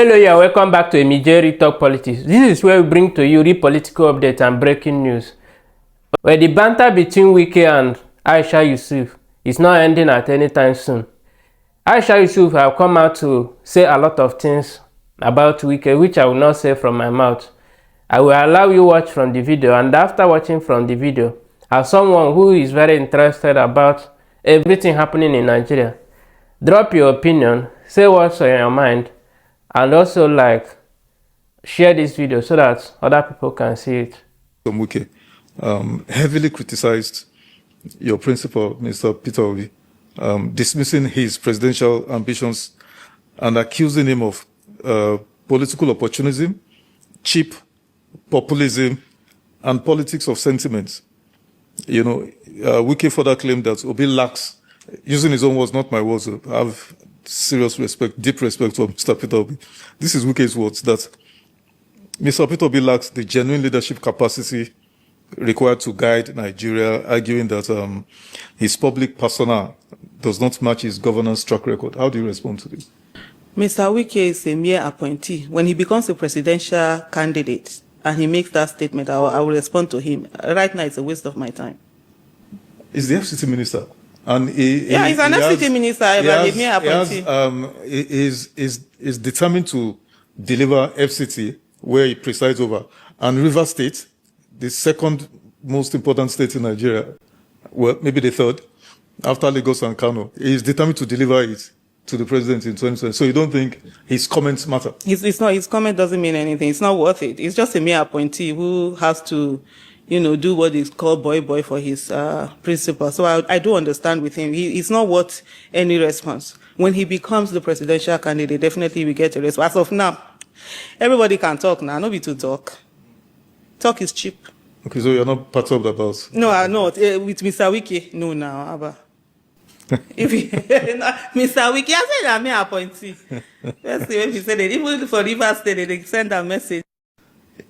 Hello, yeah, welcome back to Nigerian Talk Politics. This is where we bring to you real political updates and breaking news. Where the banter between Wike and Aisha Yesufu is not ending at any time soon. Aisha Yesufu have come out to say a lot of things about Wike, which I will not say from my mouth. I will allow you watch from the video, and after watching from the video, as someone who is very interested about everything happening in Nigeria, drop your opinion, say what's on your mind, and also share this video so that other people can see it. Nyesom Wike heavily criticized your principal, Mr. Peter Obi, dismissing his presidential ambitions and accusing him of political opportunism, cheap populism, and politics of sentiments. You know, Wike further claimed that Obi lacks, using his own words, not my words, I have serious respect, deep respect for Mr. Peter Obi. This is Wike's words, that Mr. Peter Obi lacks the genuine leadership capacity required to guide Nigeria, arguing that his public persona does not match his governance track record. How do you respond to this? Mr. Wike is a mere appointee. When he becomes a presidential candidate and he makes that statement, I will respond to him. Right now, it's a waste of my time. He's the FCT minister. And he's an FCT minister, but a mere appointee. Is determined to deliver FCT where he presides over. And River State, the second most important state in Nigeria, well, maybe the third, after Lagos and Kano, is determined to deliver it to the president in 2020. So you don't think his comments matter? It's not. His comment doesn't mean anything. It's not worth it. It's just a mere appointee who has to, do what is called boy for his principal. So I do understand with him. It's not worth any response. When he becomes the presidential candidate, definitely we get a response. As of now, everybody can talk now. No be to talk. Talk is cheap. Okay, so you're not perturbed about? No, I'm not. With Mr. Wike, no, now, Abba. If Mr. Wike, I said I'm an appointee. Let's see if he said it. Even for River State, they send a message.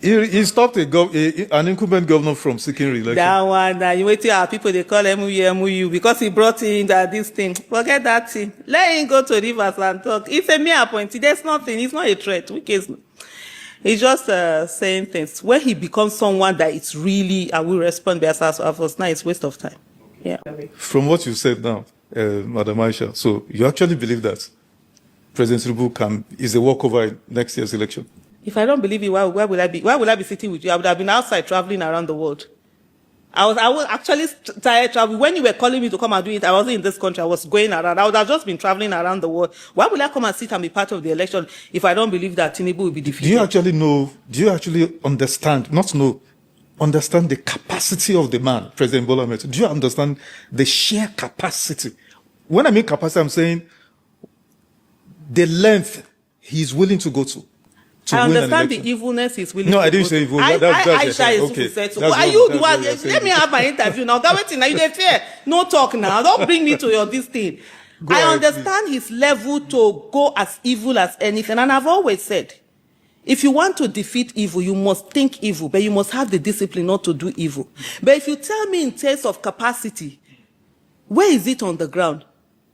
He stopped an incumbent governor from seeking re-election. That one, you wait till our people, they call MU, because he brought in this thing. Forget that thing. Let him go to Rivers and talk. It's a mere appointee. There's nothing. It's not a threat. He's just saying things. When he becomes someone that it's really, I will respond, but as of now, it's waste of time. Yeah. From what you said now, Madam Aisha, so you actually believe that President Tinubu is a walkover in next year's election? If I don't believe it, why will I be? Why will I be sitting with you? I would have been outside traveling around the world. I was actually tired traveling. When you were calling me to come and do it, I wasn't in this country. I was going around. I would have just been traveling around the world. Why will I come and sit and be part of the election if I don't believe that Tinubu will be defeated? Do you actually understand, understand the capacity of the man, President Bola Tinubu? Do you understand the sheer capacity? When I mean capacity, I'm saying the length he's willing to go to. I understand the evilness he's willing to go to. No, I didn't say evil. Aisha Yesufu said so. Are you the one? Let me have my interview now. Now you fear. No talk now. Don't bring me to your this thing. I understand his level to go as evil as anything. And I've always said, if you want to defeat evil, you must think evil, but you must have the discipline not to do evil. But if you tell me in terms of capacity, where is it on the ground?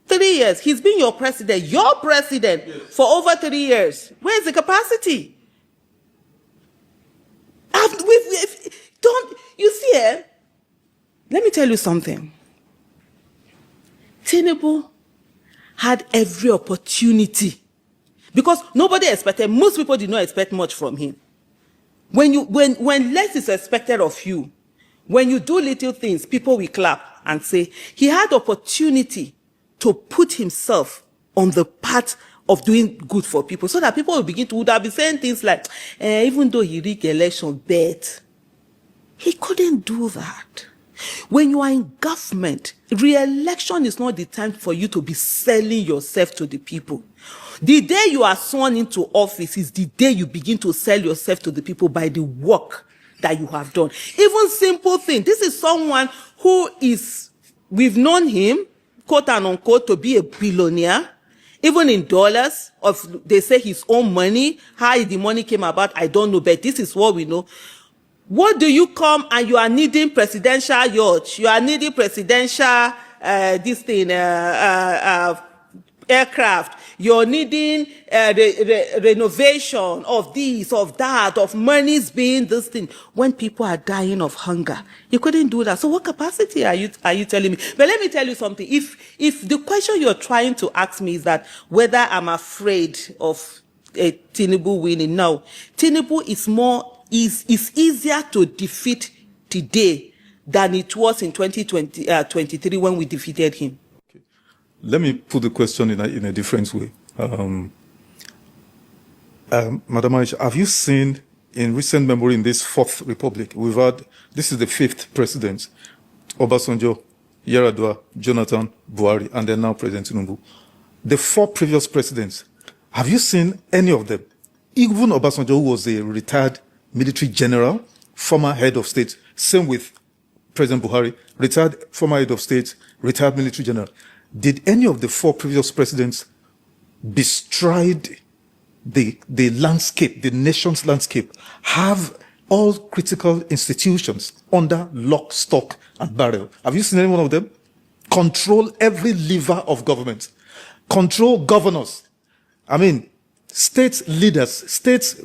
3 years. He's been your president for over 3 years. Where's the capacity? You see, let me tell you something. Tinubu had every opportunity because nobody expected, most people did not expect much from him. When less is expected of you, when you do little things, people will clap and say, he had opportunity to put himself on the path of doing good for people so that people would have been saying things like, even though he rigged election, but he couldn't do that. When you are in government, re-election is not the time for you to be selling yourself to the people. The day you are sworn into office is the day you begin to sell yourself to the people by the work that you have done. Even simple thing. This is someone who we've known him, quote and unquote, to be a billionaire, even in dollars, they say his own money. How the money came about, I don't know, but this is what we know. What do you come and you are needing presidential yacht? You are needing presidential, aircraft. you're needing renovation of this, of that, of monies being this thing, when people are dying of hunger. You couldn't do that. So what capacity are you telling me? But let me tell you something. If the question you're trying to ask me is that whether I'm afraid of Tinubu winning, no. Tinubu is easier to defeat today than it was in 2023 when we defeated him. Okay. Let me put the question in a different way. Madam Aisha, have you seen in recent memory in this Fourth Republic, this is the fifth president, Obasanjo, Yar'Adua, Jonathan, Buhari, and then now President Tinubu. The 4 previous presidents, have you seen any of them? Even Obasanjo, who was a retired military general, former head of state, same with President Buhari, retired former head of state, retired military general. Did any of the 4 previous presidents bestride the landscape, the nation's landscape, have all critical institutions under lock, stock, and barrel? Have you seen any one of them? Control every lever of government. Control governors. I mean, state leaders, state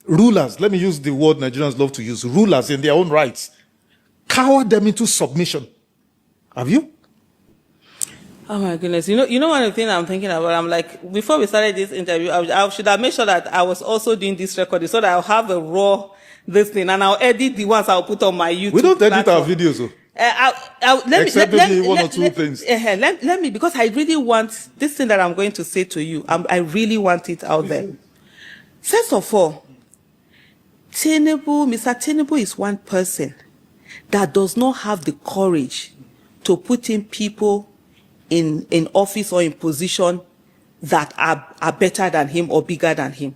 rulers, let me use the word Nigerians love to use, rulers in their own rights, cower them into submission. Have you? Oh my goodness. You know one of the things I'm thinking about, I'm like, before we started this interview, I should have made sure that I was also doing this recording so that I'll have a raw this thing and I'll edit the ones I'll put on my YouTube. We don't edit our videos, though. Except maybe one or two things. Let me, because I really want this thing that I'm going to say to you. I really want it out there. First of all, Mr. Tinubu is one person that does not have the courage to put in people in office or in position that are better than him or bigger than him.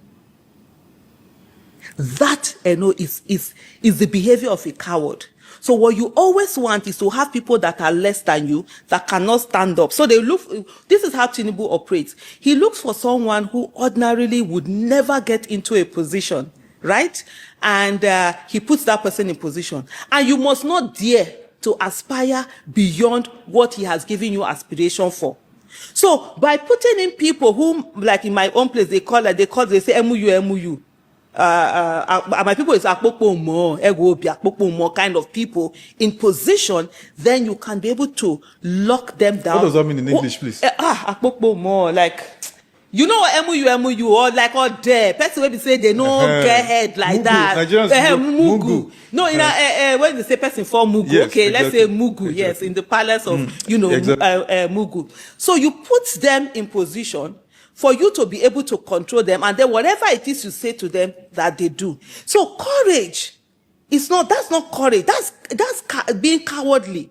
That is the behavior of a coward. So what you always want is to have people that are less than you, that cannot stand up. So this is how Tinubu operates. He looks for someone who ordinarily would never get into a position, right? And he puts that person in position. And you must not dare to aspire beyond what he has given you aspiration for. So by putting in people whom, like in my own place, they say MU. My people is akpopo mo, ego bi akpopo mo kind of people in position, then you can be able to lock them down. What does that mean in English, please? Akpopo mo, like, you know what MU or like all there. Person when they say they no get head like Mugu. that. Nigerians Mugu. No, when they say person for Mugu, yes, okay, exactly. Let's say Mugu, Exactly. yes, in the palace of exactly. Mugu. So you put them in position for you to be able to control them, and then whatever it is you say to them, that they do. So courage that's not courage. That's being cowardly.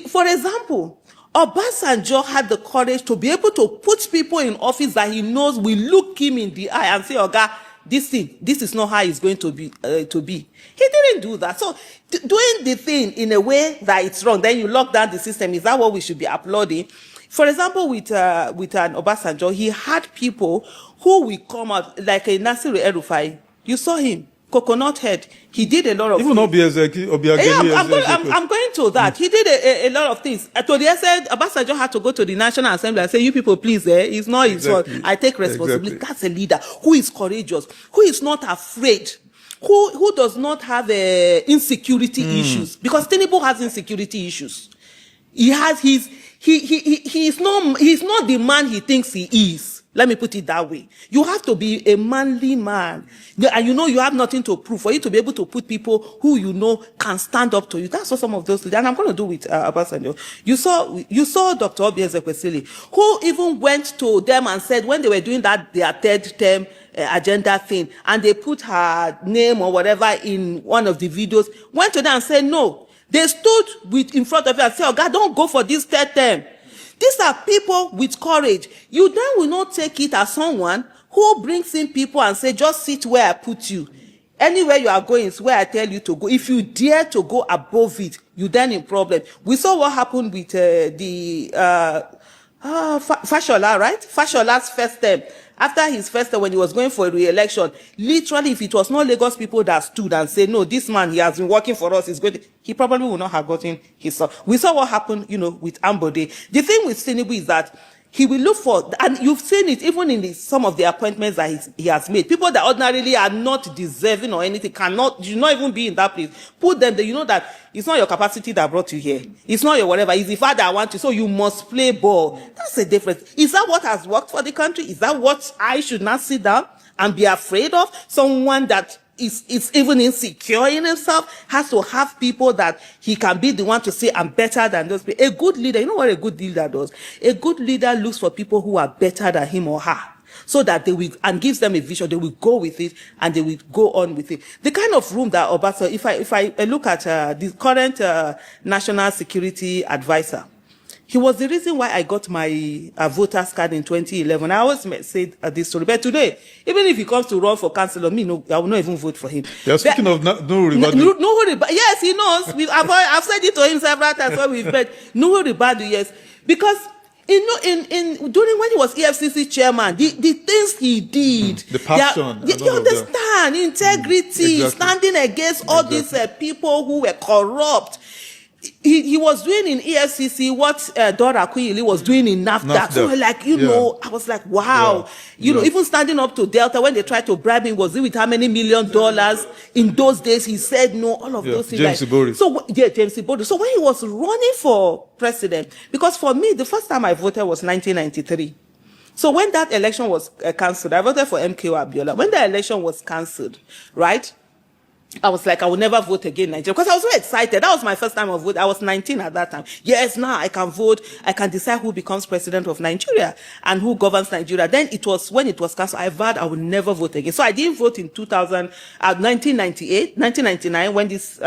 For example, Obasanjo had the courage to be able to put people in office that he knows will look him in the eye and say, Oga, this is not how it's going to be. He didn't do that. So doing the thing in a way that it's wrong, then you lock down the system. Is that what we should be applauding? For example, with an Obasanjo, he had people who will come out, like a Nasiru El-Rufai. You saw him, coconut head. He did a lot of Even things. I'm going to that. He did a lot of things. To the extent, Obasanjo had to go to the National Assembly and say, you people, please, it's not his fault. I take responsibility. Exactly. That's a leader who is courageous, who is not afraid, who does not have insecurity issues. Because Tinubu has insecurity issues. He's not the man he thinks he is. Let me put it that way. You have to be a manly man. And you have nothing to prove for you to be able to put people who can stand up to you. That's what some of those, and I'm going to do with Obasanjo. You saw Dr. Obi Ezekwesili, who even went to them and said, when they were doing their third term agenda thing, and they put her name or whatever in one of the videos, went to them and said, no. They stood in front of you and said, oh God, don't go for this third term. These are people with courage. You then will not take it as someone who brings in people and say, just sit where I put you. Anywhere you are going is where I tell you to go. If you dare to go above it, you then in problem. We saw what happened with Fashola, right? Fashola's first term. After his first term, when he was going for a re-election, literally, if it was not Lagos people that stood and said, no, this man, he has been working for us, he probably would not have gotten his son. We saw what happened, with Ambode. The thing with Tinubu is that he will look for, and you've seen it even in some of the appointments that he has made. People that ordinarily are not deserving or anything, should not even be in that place. Put them there, you know that it's not your capacity that brought you here. It's not your whatever. It's the fact that I want you, so you must play ball. That's the difference. Is that what has worked for the country? Is that what I should not sit down and be afraid of? Someone that is even insecure in himself has to have people that he can be the one to say, I'm better than those people. A good leader, you know what a good leader does? A good leader looks for people who are better than him or her, so that they will, and gives them a vision, they will go with it and they will go on with it. The kind of room that Obasanjo, if I look at the current national security advisor, he was the reason why I got my voter's card in 2011. I always say this story, but today, even if he comes to run for councillor, I will not even vote for him. You're speaking of Nuhu Ribadu. Yes, he knows. I've said it to him several times when we've met. Nuhu Ribadu, yes. Because during when he was EFCC chairman, the things he did, the passion, you understand, integrity, exactly. Standing against all these people who were corrupt. He was doing in EFCC what Dora Akuyili was doing in NAFTA. So like, know, I was like, wow. You know, even standing up to Delta when they tried to bribe him, was it with how many $1 million? In those days, he said no, all of those things. James Ibori. So, James Ibori. So when he was running for president, because for me, the first time I voted was 1993. So when that election was cancelled, I voted for MKO Abiola. When the election was cancelled, right? I was like, I will never vote again in Nigeria, because I was so excited. That was my first time of vote. I was 19 at that time. Yes, now I can vote. I can decide who becomes president of Nigeria and who governs Nigeria. Then it was, when it was cancelled, I vowed I would never vote again. So I didn't vote in 1998, 1999, when this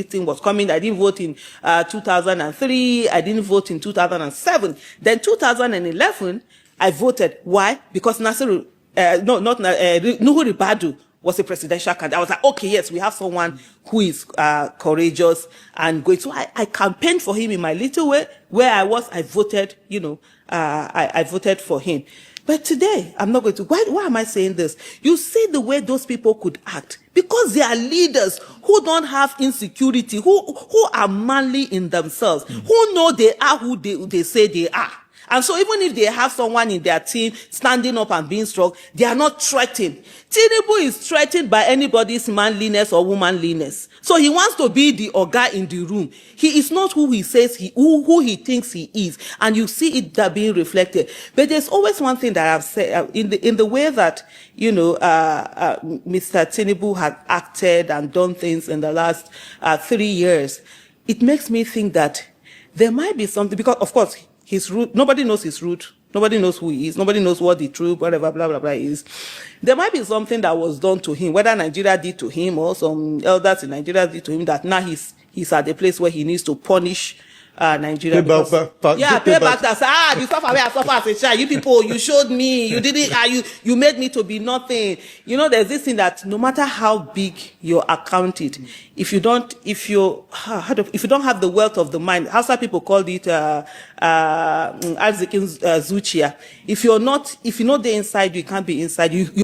thing was coming. I didn't vote in 2003. I didn't vote in 2007. Then 2011, I voted. Why? Because Nuhu Ribadu was a presidential candidate. I was like, okay, yes, we have someone who is courageous and great. So I campaigned for him in my little way. Where I was, I voted, I voted for him. But today, I'm not going to. Why am I saying this? You see the way those people could act. Because they are leaders who don't have insecurity, who are manly in themselves, who know they are who they say they are. And so even if they have someone in their team standing up and being strong, they are not threatened. Tinubu is threatened by anybody's manliness or womanliness. So he wants to be the oga in the room. He is not who he says who he thinks he is. And you see it that being reflected. But there's always one thing that I've said, in the way that, Mr. Tinubu has acted and done things in the last 3 years, it makes me think that there might be something, because of course, his root, nobody knows his root. Nobody knows who he is. Nobody knows what the truth, whatever, blah, blah, blah is. There might be something that was done to him, whether Nigeria did to him or some elders in Nigeria did to him, that now he's at the place where he needs to punish Nigeria. Pay back. That's the stuff I suffer as a child. You people, you showed me, you didn't, you made me to be nothing. There's this thing that no matter how big your account is, if you don't have the wealth of the mind, Hausa people called it arzikin zuciya. If you're not there inside, you can't be inside. You